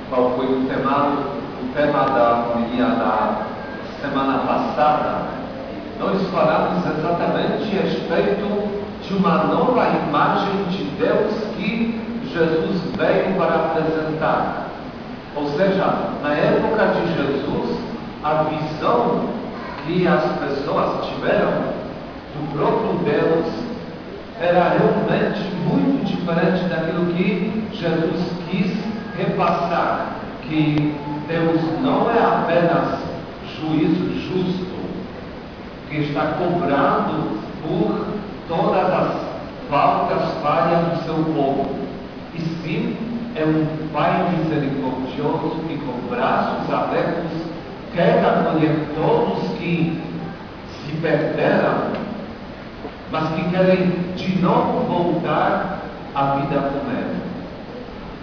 qual foi o tema da homilia da semana passada, nós falamos exatamente a respeito de uma nova imagem de Deus que Jesus veio para apresentar. Ou seja, na época de Jesus, a visão que as pessoas tiveram do próprio Deus era realmente muito diferente daquilo que Jesus quis repassar, que Deus não é apenas juízo justo, que está cobrando por todas as faltas, falhas do seu povo, e sim é um Pai misericordioso que com braços abertos quer acolher todos que se perderam, mas que querem de novo voltar à vida com Ele.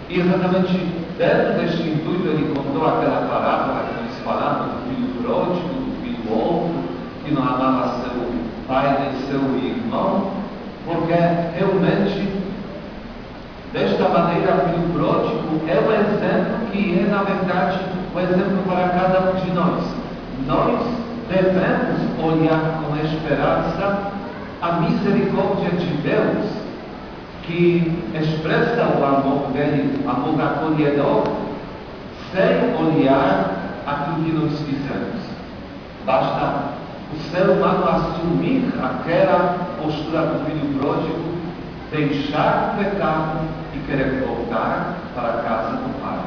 E exatamente dentro deste intuito ele contou aquela parábola que nós falamos do filho pródigo, do filho outro, que não amava seu pai nem seu irmão, porque realmente desta maneira o filho pródigo é o exemplo que é na verdade o exemplo para cada um de nós. Nós devemos olhar com esperança a misericórdia de Deus, que expressa o amor dele, amor acolhedor, sem olhar aquilo que nós fizemos. Basta o ser humano assumir aquela postura do filho pródigo, deixar o pecado e querer voltar para a casa do Pai.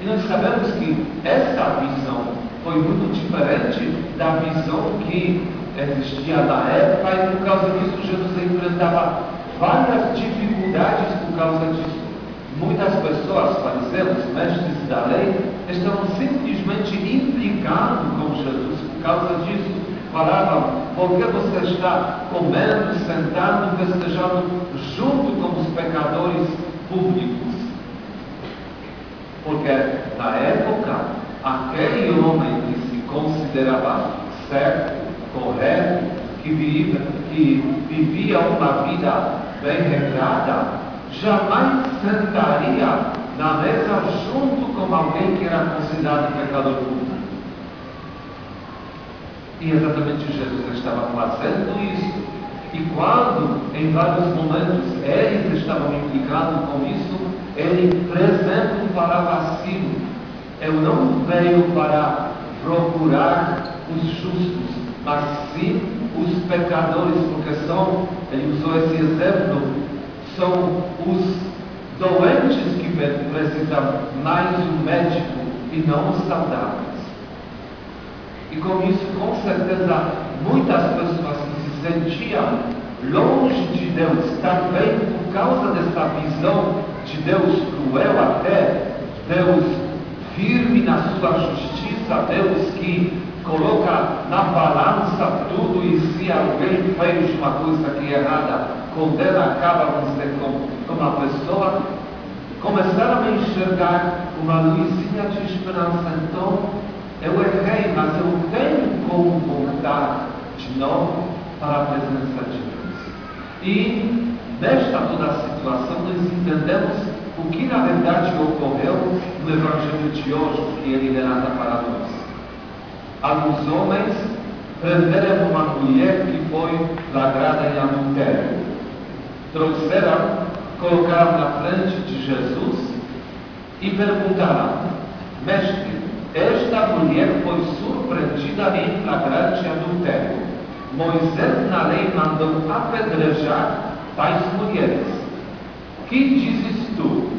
E nós sabemos que essa visão foi muito diferente da visão que existia na época, e por causa disso Jesus enfrentava várias dificuldades por causa disso. Muitas pessoas, fariseus, mestres da lei, estavam simplesmente implicando com Jesus por causa disso. Falavam: por que você está comendo, sentando, festejando junto com os pecadores públicos? Porque na época, aquele homem que se considerava certo, correto, que vivia uma vida bem regrada, jamais sentaria na mesa junto com alguém que era considerado pecador público. E exatamente Jesus estava fazendo isso. E quando, em vários momentos, eles estavam implicando com isso, ele, por exemplo, falava assim: eu não venho para procurar os justos, mas sim os pecadores, porque são, ele usou esse exemplo, são os doentes que precisam mais do médico e não os saudáveis. E com isso, com certeza, muitas pessoas que se sentiam longe de Deus, também por causa dessa visão de Deus cruel até, Deus firme na sua justiça, Deus que coloca na balança tudo, e se alguém fez uma coisa que é errada, condena, acaba, vamos dizer, com a pessoa, começaram a enxergar uma luzinha de esperança. Então, eu errei, mas eu tenho como voltar de novo para a presença de Deus. E nesta toda a situação nós entendemos o que na verdade ocorreu no Evangelho de hoje, que ele relata para nós. Alguns homens prenderam uma mulher que foi flagrada em adultério. Trouxeram, colocaram na frente de Jesus e perguntaram: mestre, esta mulher foi surpreendida em flagrante adultério. Moisés na lei mandou apedrejar tais mulheres. Que dizes tu?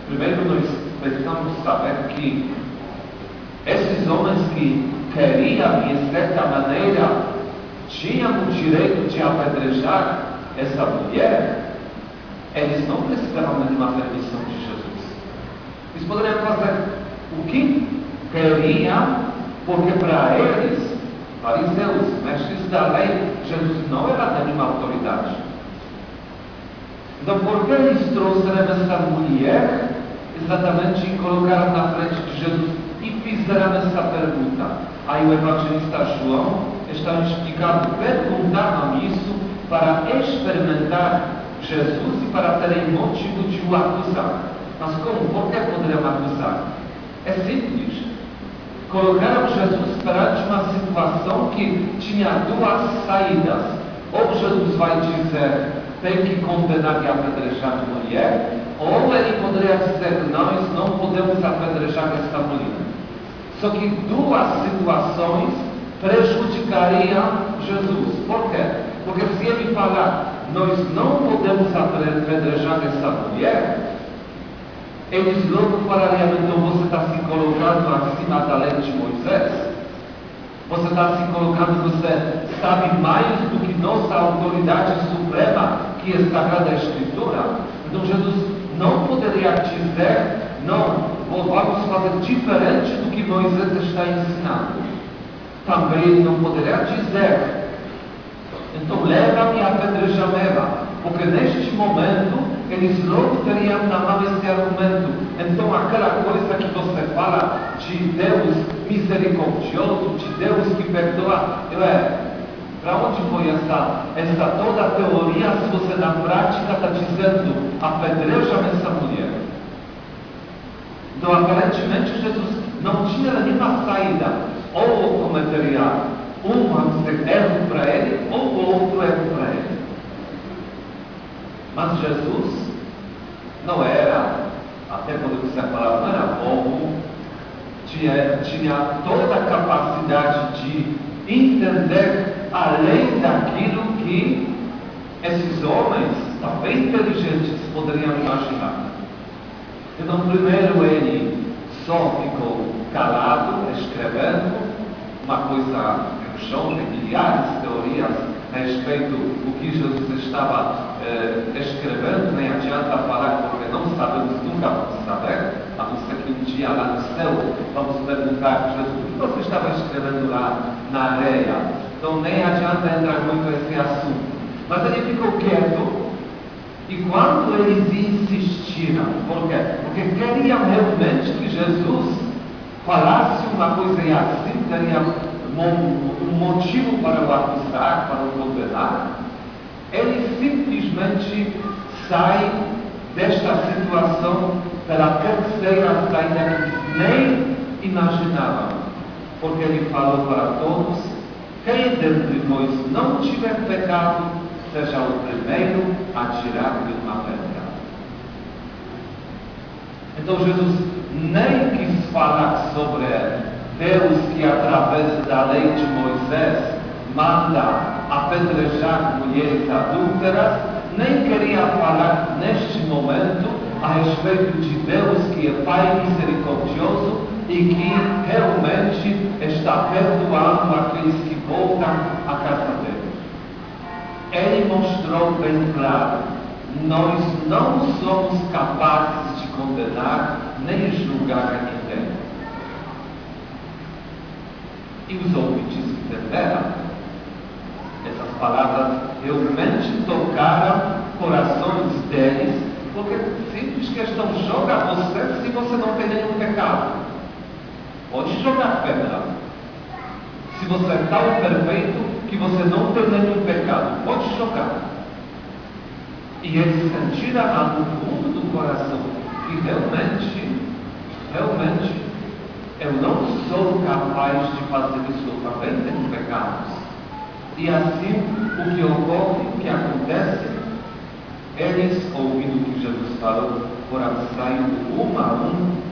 Primeiro nós precisamos saber que esses homens que queriam, de certa maneira, tinham o direito de apedrejar essa mulher, eles não precisavam de uma permissão de Jesus. Eles poderiam fazer o que queriam, porque para eles, fariseus, mestres da lei, Jesus não era de nenhuma autoridade. Então, por que eles trouxeram essa mulher exatamente e colocaram na frente de Jesus e fizeram essa pergunta? Aí o evangelista João está explicando: perguntaram isso para experimentar Jesus e para terem motivo de o acusar. Mas como? Por que poderiam acusar? É simples. Colocaram Jesus perante uma situação que tinha duas saídas. Ou Jesus vai dizer, tem que condenar e apedrejar a mulher, ou ele poderia dizer, nós não podemos apedrejar esta mulher. Só que duas situações prejudicariam Jesus. Por quê? Porque se ele falar, nós não podemos apedrejar essa mulher, eles logo falariam, então você está se colocando acima da lei de Moisés? Você está se colocando, você sabe mais do que nossa autoridade suprema, que é a Sagrada Escritura? Então Jesus não poderia dizer, não, vamos fazer diferente do que Moisés está ensinando. Também ele não poderia dizer, então leva-me a apedreja-me, porque neste momento eles logo teriam na mão esse argumento. Então aquela coisa que você fala de Deus misericordioso, de Deus que perdoa, para onde foi essa toda a teoria, se você na prática está dizendo apedreja-me essa mulher? Então aparentemente Jesus não tinha nenhuma saída, ou cometeria um erro para ele, ou outro erro para ele. Mas Jesus não era, até podemos dizer a palavra, não era bobo, tinha toda a capacidade de entender além daquilo que esses homens, bem inteligentes, poderiam imaginar. Então, primeiro ele só ficou calado, escrevendo uma coisa no chão, tem milhares de teorias a respeito do que Jesus estava escrevendo, nem adianta falar, porque não sabemos, nunca vamos saber, a não ser que um dia lá no céu vamos perguntar a Jesus, o que você estava escrevendo lá na areia? Então nem adianta entrar muito nesse assunto. Mas ele ficou quieto, e quando eles insistiram, por quê? Porque queriam realmente que Jesus falasse uma coisa e assim teria um motivo para o acusar, para o condenar, ele simplesmente sai desta situação pela terceira saída que nem imaginavam, porque ele falou para todos, quem dentre vós não tiver pecado, seja o primeiro a tirar-lhe uma pedra. Então Jesus nem quis falar sobre Deus que através da lei de Moisés manda apedrejar mulheres adúlteras, nem queria falar neste momento a respeito de Deus que é Pai misericordioso e que realmente está perdoando aqueles que voltam à casa dele. Ele mostrou bem claro, nós não somos capazes de condenar nem julgar ninguém. E os ouvintes entenderam. Essas palavras realmente tocaram corações deles, porque simples questão, joga você se você não tem nenhum pecado. Pode jogar pedra. Se você é tão perfeito que você não tem nenhum pecado, pode jogar. E eles sentiram no fundo do coração que realmente, eu não sou capaz de fazer isso, eu também tenho pecados. E assim, o que ocorre, o que acontece, eles, ouvindo o que Jesus falou, foram saindo um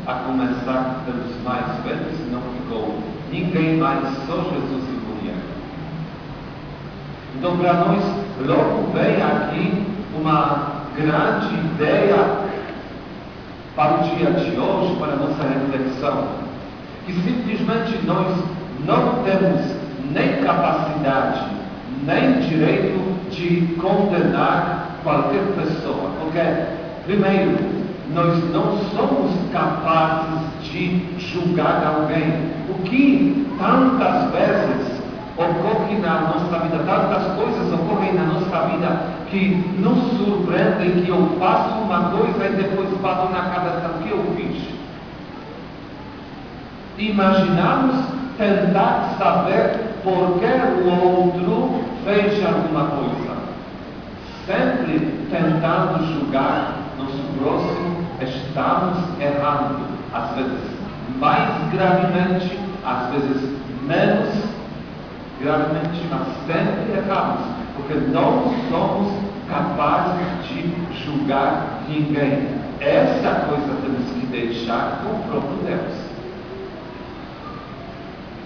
a começar pelos mais velhos, não ficou ninguém mais, só Jesus e mulher. Então, para nós, logo vem aqui uma grande ideia para o dia de hoje, para a nossa reflexão, que simplesmente nós não temos nem capacidade, nem direito de condenar qualquer pessoa, porque, primeiro, nós não somos capazes de julgar alguém. O que tantas vezes ocorre na nossa vida, tantas coisas ocorrem na nossa vida que nos surpreendem, que eu faço uma coisa e depois bato na cabeça o que eu fiz. Imaginamos tentar saber por que o outro fez alguma coisa, sempre tentando julgar nosso próximo estamos errando, às vezes mais gravemente, às vezes menos gravemente, mas sempre erramos, porque não somos capazes de julgar ninguém. Essa coisa temos que deixar com o próprio Deus.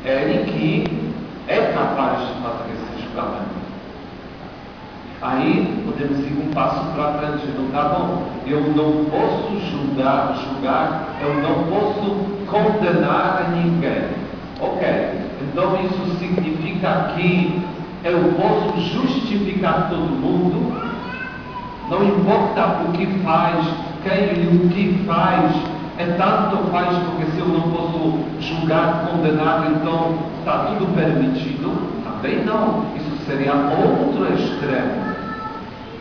Ele que é capaz de fazer esse julgamento. Aí podemos ir um passo para frente. Não tá bom, eu não posso julgar, eu não posso condenar a ninguém. Ok, então isso significa que eu posso justificar todo mundo, não importa o que faz, quem e o que faz, tanto faz, porque se eu não posso julgar, condenar, então está tudo permitido. Também não, isso seria outro extremo.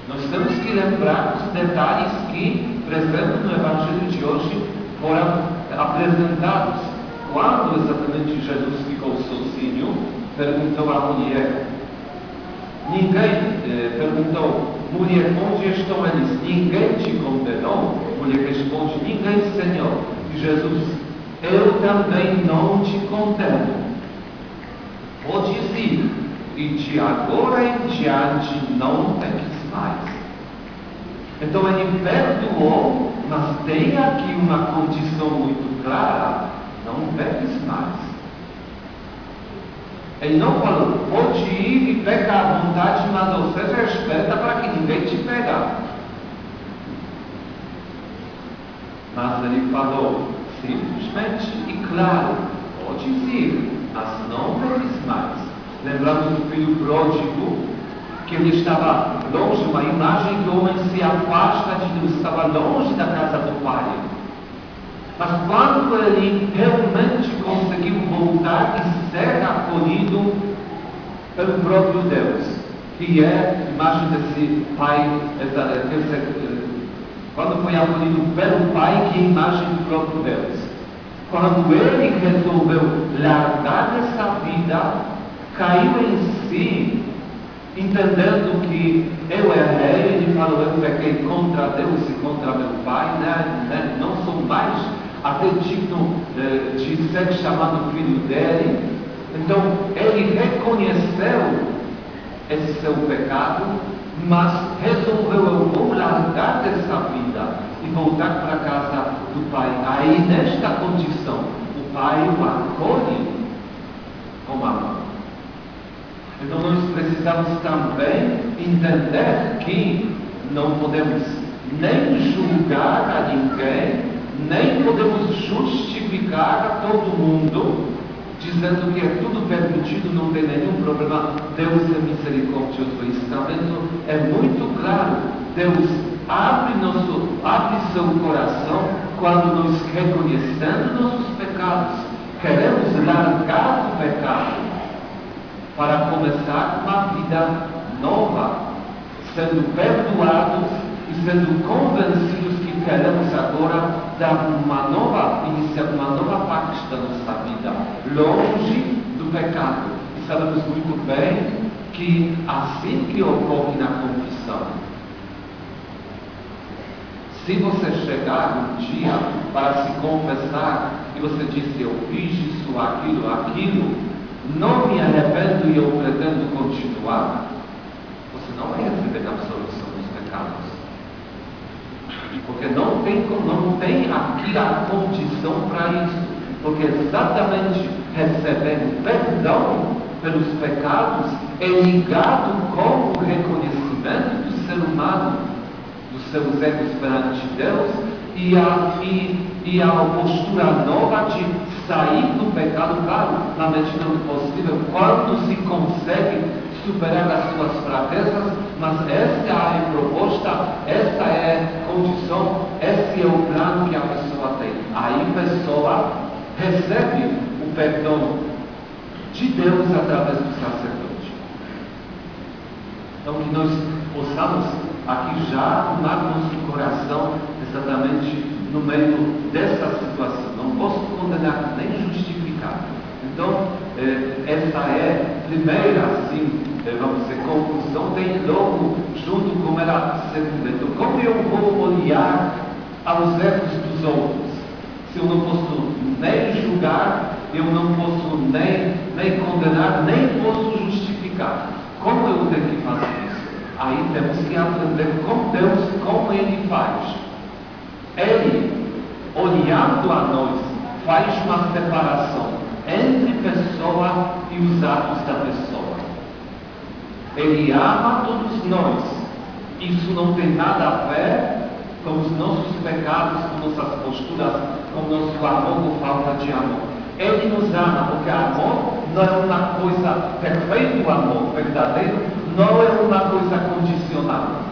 Nós temos que lembrar os detalhes que, por exemplo, no Evangelho de hoje foram apresentados. Quando exatamente Jesus ficou sozinho, perguntou à mulher, perguntou, mulher, onde estão eles? Ninguém te condenou? Mulher responde, ninguém, Senhor. E Jesus, eu também não te condeno. Podes ir, e de agora em diante não peques mais. Então ele perdoou, mas tem aqui uma condição muito clara, não peques mais. Ele não falou, pode ir e pecar à vontade, mas ou seja, esperta para que ninguém te pegue. Mas ele falou simplesmente e claro, podes ir, mas não peques mais. Lembramos do filho pródigo, que ele estava longe, uma imagem que o homem se afasta de Deus, estava longe da casa do Pai. Mas quando ele realmente conseguiu voltar e ser acolhido pelo próprio Deus, que é a imagem desse Pai, quando foi acolhido pelo Pai, que é a imagem do próprio Deus. Quando ele resolveu largar essa vida, caiu em si, entendendo que eu errei, ele falou, eu pequei contra Deus e contra meu Pai, não sou mais até digno de ser chamado filho dele. Então ele reconheceu esse seu pecado, mas resolveu, eu vou largar dessa vida e voltar para a casa do Pai. Aí nesta condição o Pai o acolhe com amor. Então nós precisamos também entender que não podemos nem julgar a ninguém, nem podemos justificar a todo mundo, dizendo que é tudo permitido, não tem nenhum problema. Deus é misericordioso. O ensinamento é muito claro. Deus abre seu coração quando nós reconhecemos nossos pecados, queremos largar o pecado para começar uma vida nova, sendo perdoados e sendo convencidos que queremos agora dar uma nova parte da nossa vida, longe do pecado. E sabemos muito bem que assim que ocorre na confissão, se você chegar um dia para se confessar e você diz, eu fiz isso, aquilo, não me arrependo e eu pretendo continuar, você não vai receber a absolução dos pecados. Porque não tem aqui a condição para isso. Porque exatamente recebendo perdão pelos pecados é ligado com o reconhecimento do ser humano, dos seus erros perante Deus e a postura nova de sair do pecado, claro, na medida do possível, quando se consegue superar as suas fraquezas, mas esta é a proposta, esta é a condição, esse é o plano que a pessoa tem. Aí a pessoa recebe o perdão de Deus através do sacerdote. Então que nós possamos aqui já arrumar nosso coração exatamente no meio dessa situação. Não posso condenar nem justificar. Então, essa é a primeira, assim, vamos dizer, conclusão. Tem logo junto com ela segunda. Então, como eu vou olhar aos erros dos outros. Se eu não posso nem julgar, eu não posso nem condenar, nem posso justificar. Como eu tenho que fazer isso? Aí temos que aprender com Deus, como Ele faz. Ele, olhando a nós, faz uma separação entre pessoa e os atos da pessoa. Ele ama todos nós. Isso não tem nada a ver com os nossos pecados, com nossas posturas, com nosso amor ou falta de amor. Ele nos ama, porque amor não é uma coisa perfeita, o amor verdadeiro não é uma coisa condicional.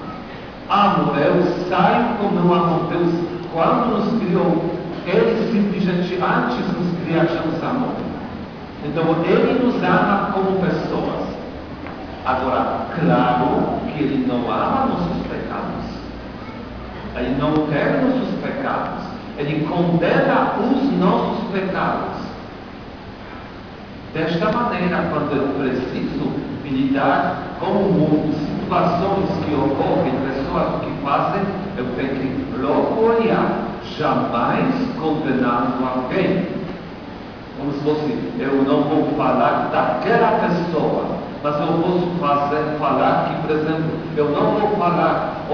Amo Deus, saio como eu amo Deus. Quando nos criou, Ele simplesmente antes nos criamos amor. Então Ele nos ama como pessoas. Agora, claro que Ele não ama nossos pecados. Ele não quer nossos pecados. Ele condena os nossos pecados. Desta maneira, quando eu preciso lidar com o mundo, situações que ocorrem, pessoas que fazem, eu tenho que logo olhar, jamais condenando alguém. Como se fosse, eu não vou falar daquela pessoa, mas eu posso falar que, por exemplo, eu não vou falar,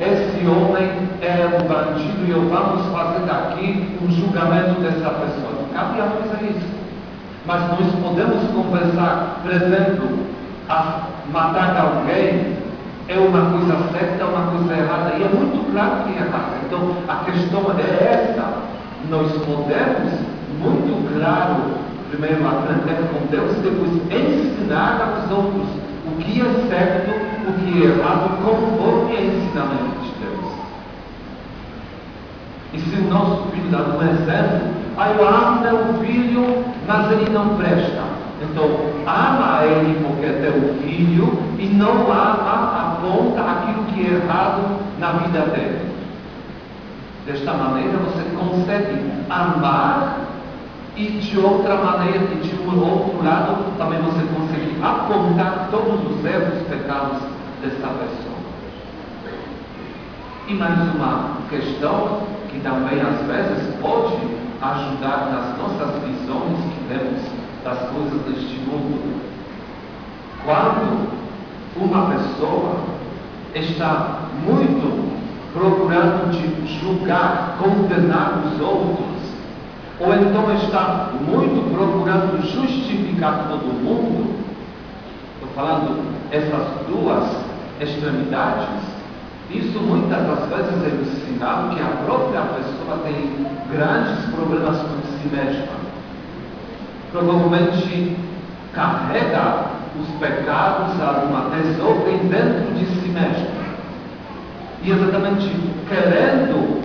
esse homem é um bandido e vamos fazer aqui um julgamento dessa pessoa. Não cabe a nós isso. Mas nós podemos conversar, por exemplo, matar alguém é uma coisa certa, é uma coisa errada, e é muito claro que é errada. Então, a questão é essa. Nós podemos, muito claro, primeiro aprender com Deus, depois ensinar aos outros o que é certo, o que é errado, conforme o ensinamento de Deus. E se o nosso filho dá um exemplo, eu amo meu filho, mas ele não presta. Então, ama ele porque é teu filho e não aponta aquilo que é errado na vida dele. Desta maneira você consegue amar e de outra maneira, e de um outro lado, também você consegue apontar todos os erros, pecados desta pessoa. E mais uma questão que também às vezes pode ajudar nas nossas visões que temos das coisas deste mundo. Quando uma pessoa está muito procurando de julgar, condenar os outros, ou então está muito procurando justificar todo mundo, estou falando essas duas extremidades, isso muitas das vezes é um sinal que a própria pessoa tem grandes problemas com si mesma. Provavelmente carrega os pecados, alguma desordem dentro de si mesma. E exatamente querendo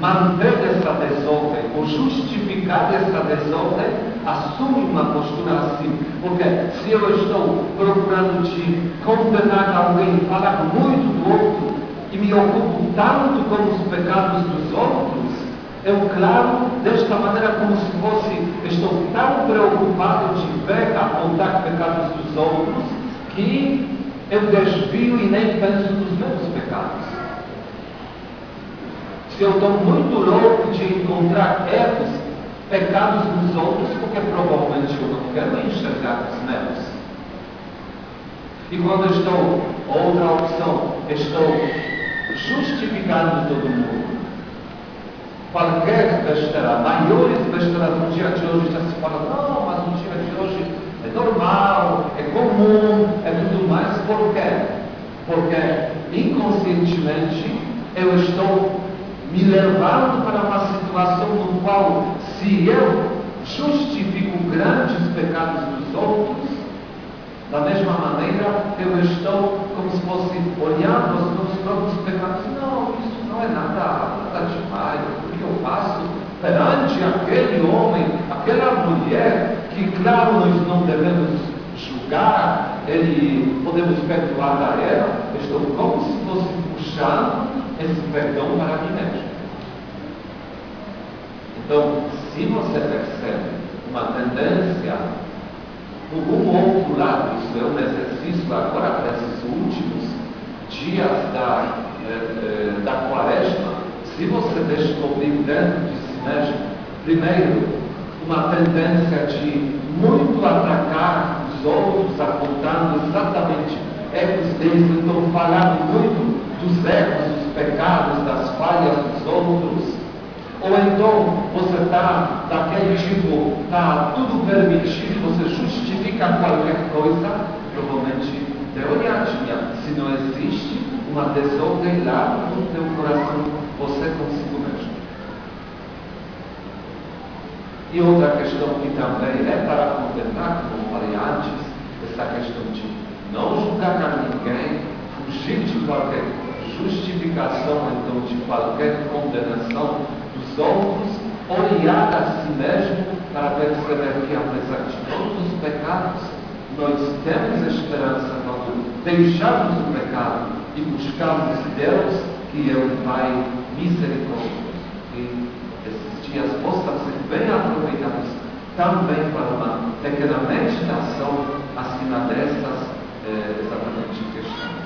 manter essa desordem, ou justificar essa desordem, assume uma postura assim. Porque se eu estou procurando de condenar alguém, falar muito do outro, e me ocupo tanto com os pecados dos outros, eu, claro, desta maneira, como se fosse, estou tão preocupado de ver, apontar pecados dos outros, que eu desvio e nem penso nos meus pecados. Se eu estou muito louco de encontrar erros, pecados dos outros, porque provavelmente eu não quero enxergar os meus. E quando estou, outra opção, estou justificando todo mundo. Qualquer besteira, maiores besteiras no dia de hoje, já se fala, não, mas no dia de hoje é normal, é comum, é tudo mais. Por quê? Porque inconscientemente eu estou me levando para uma situação no qual, se eu justifico grandes pecados dos outros, da mesma maneira eu estou como se fosse olhando os meus próprios pecados. Não, isso não é nada demais. O que eu faço perante aquele homem, aquela mulher, que claro nós não devemos julgar, podemos perdoar a ela, estou como se fosse puxando esse perdão para mim mesmo. Então, se você percebe uma tendência por um outro lado, isso é um exercício agora para esses últimos dias da quaresma, Se você descobrir dentro de si mesmo, primeiro, uma tendência de muito atacar os outros, apontando exatamente erros deles, então falando muito dos erros, dos pecados, das falhas dos outros, ou então você está daquele tipo, está tudo permitido, você justifica qualquer coisa, provavelmente teoria, se não existe uma desordem lá no teu coração, você consigo mesmo. E outra questão que também é para condenar, como falei antes, essa questão de não julgar a ninguém, fugir de qualquer justificação, então de qualquer condenação dos outros, olhar a si mesmo para perceber que apesar de todos os pecados, nós temos esperança quando deixarmos o pecado e buscarmos Deus, que é o Pai misericordioso. E esses dias possam ser bem aproveitados também para uma pequena meditação acima dessas exatamente questões.